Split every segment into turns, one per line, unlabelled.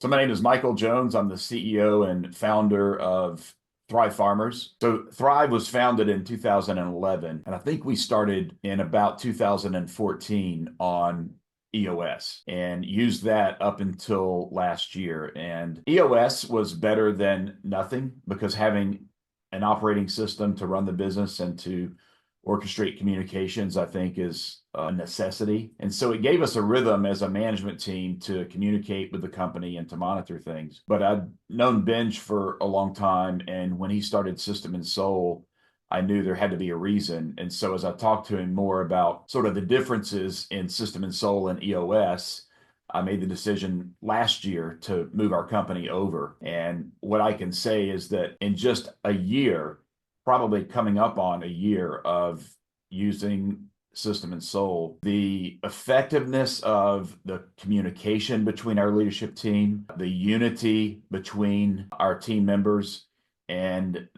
So my name is Michael Jones. I'm the CEO and founder of Thrive Farmers. So Thrive was founded in 2011, and I think we started in about 2014 on EOS and used that up until last year. And EOS was better than nothing because having an operating system to run the business and to orchestrate communications, I think, is a necessity. And so it gave us a rhythm as a management team to communicate with the company and to monitor things. But I'd known Benj for a long time. And when he started System and Soul, I knew there had to be a reason. And so as I talked to him more about sort of the differences in System and Soul and EOS, I made the decision last year to move our company over. And what I can say is that in just a year, probably coming up on a year of using System and Soul, the effectiveness of the communication between our leadership team, the unity between our team members, and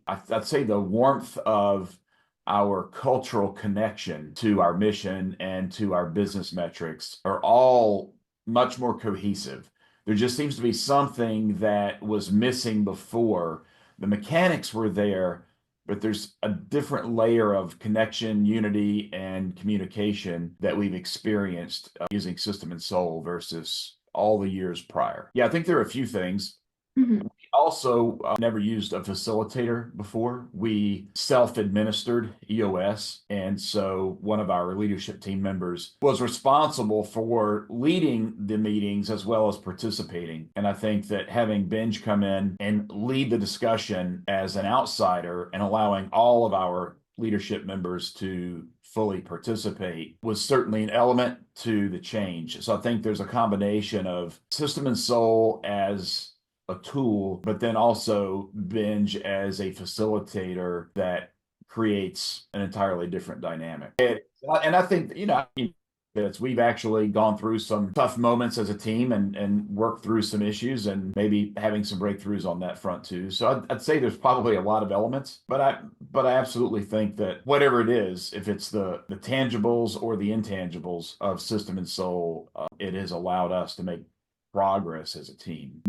I'd say the warmth of our cultural connection to our mission and to our business metrics are all much more cohesive. There just seems to be something that was missing before. The mechanics were there, but there's a different layer of connection, unity, and communication that we've experienced using System and Soul versus all the years prior. Yeah, I think there are a few things.
Mhm.
We also never used a facilitator before. We self-administered EOS. And so one of our leadership team members was responsible for leading the meetings as well as participating. And I think that having Benj come in and lead the discussion as an outsider and allowing all of our leadership members to fully participate was certainly an element to the change. So I think there's a combination of System and Soul as a tool, but then also Benj as a facilitator that creates an entirely different dynamic. And I think, we've actually gone through some tough moments as a team and worked through some issues and maybe having some breakthroughs on that front too. So I'd say there's probably a lot of elements, but I absolutely think that whatever it is, if it's the tangibles or the intangibles of System and Soul, it has allowed us to make progress as a team.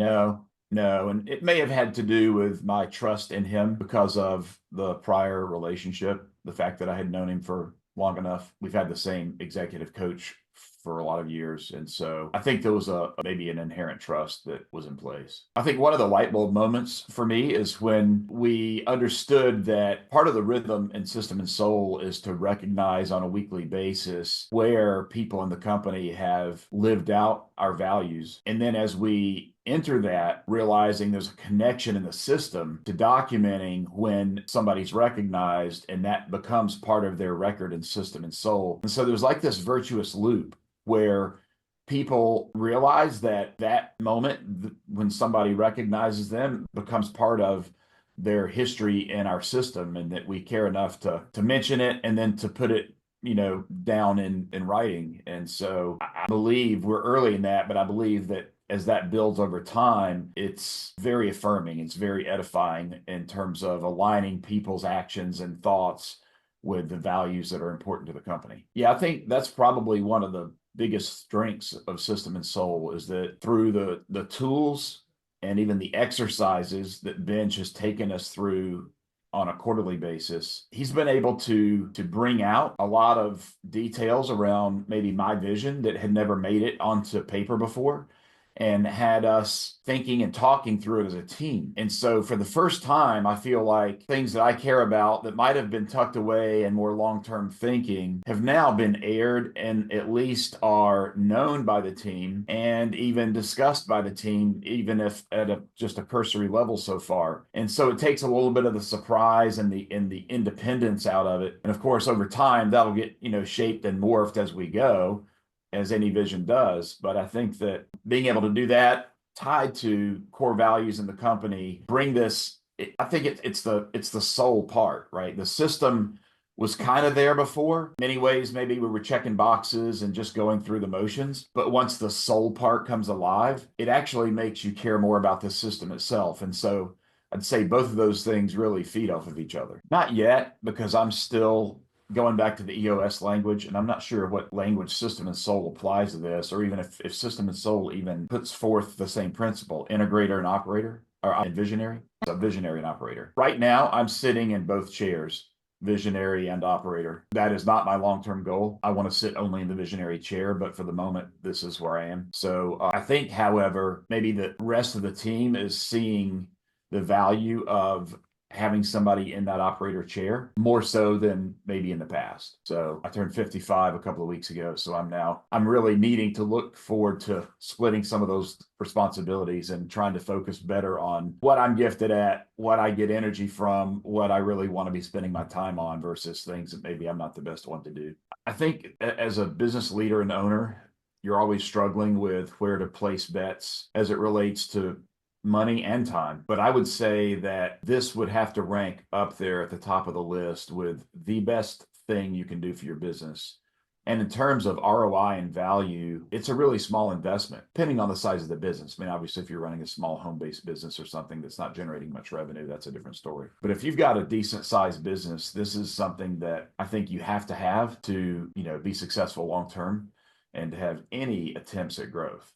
No, and it may have had to do with my trust in him because of the prior relationship, the fact that I had known him for long enough. We've had the same executive coach for a lot of years. And so I think there was maybe an inherent trust that was in place. I think one of the light bulb moments for me is when we understood that part of the rhythm in System and Soul is to recognize on a weekly basis where people in the company have lived out our values. And then as we enter that, realizing there's a connection in the system to documenting when somebody's recognized, and that becomes part of their record in System and Soul. And so there's like this virtuous loop where people realize that that moment when somebody recognizes them becomes part of their history in our system, and that we care enough to mention it and then to put it down in writing. And so I believe we're early in that, but I believe that as that builds over time, it's very affirming. It's very edifying in terms of aligning people's actions and thoughts with the values that are important to the company. Yeah, I think that's probably one of the biggest strengths of System and Soul is that through the tools and even the exercises that Benj has taken us through on a quarterly basis, he's been able to bring out a lot of details around maybe my vision that had never made it onto paper before, and had us thinking and talking through it as a team. And so for the first time, I feel like things that I care about that might have been tucked away and more long-term thinking have now been aired and at least are known by the team and even discussed by the team, even if at just a cursory level so far. And so it takes a little bit of the surprise and the independence out of it. And of course, over time, that'll get, shaped and morphed as we go, as any vision does. But I think that being able to do that tied to core values in the company bring this. I think it's the soul part, right? The system was kind of there before. In many ways, maybe we were checking boxes and just going through the motions. But once the soul part comes alive, it actually makes you care more about the system itself. And so I'd say both of those things really feed off of each other. Not yet, because I'm still going back to the EOS language, and I'm not sure what language System and Soul applies to this, or even if System and Soul even puts forth the same principle, integrator and operator, or visionary, so visionary and operator. Right now, I'm sitting in both chairs, visionary and operator. That is not my long-term goal. I want to sit only in the visionary chair, but for the moment, this is where I am. So I think, however, maybe the rest of the team is seeing the value of having somebody in that operator chair more so than maybe in the past. So I turned 55 a couple of weeks ago. So I'm really needing to look forward to splitting some of those responsibilities and trying to focus better on what I'm gifted at, what I get energy from, what I really want to be spending my time on versus things that maybe I'm not the best one to do. I think as a business leader and owner, you're always struggling with where to place bets as it relates to money and time. But I would say that this would have to rank up there at the top of the list with the best thing you can do for your business. And in terms of ROI and value, it's a really small investment, depending on the size of the business. I mean, obviously, if you're running a small home-based business or something that's not generating much revenue, that's a different story. But if you've got a decent sized business, this is something that I think you have to be successful long-term and to have any attempts at growth.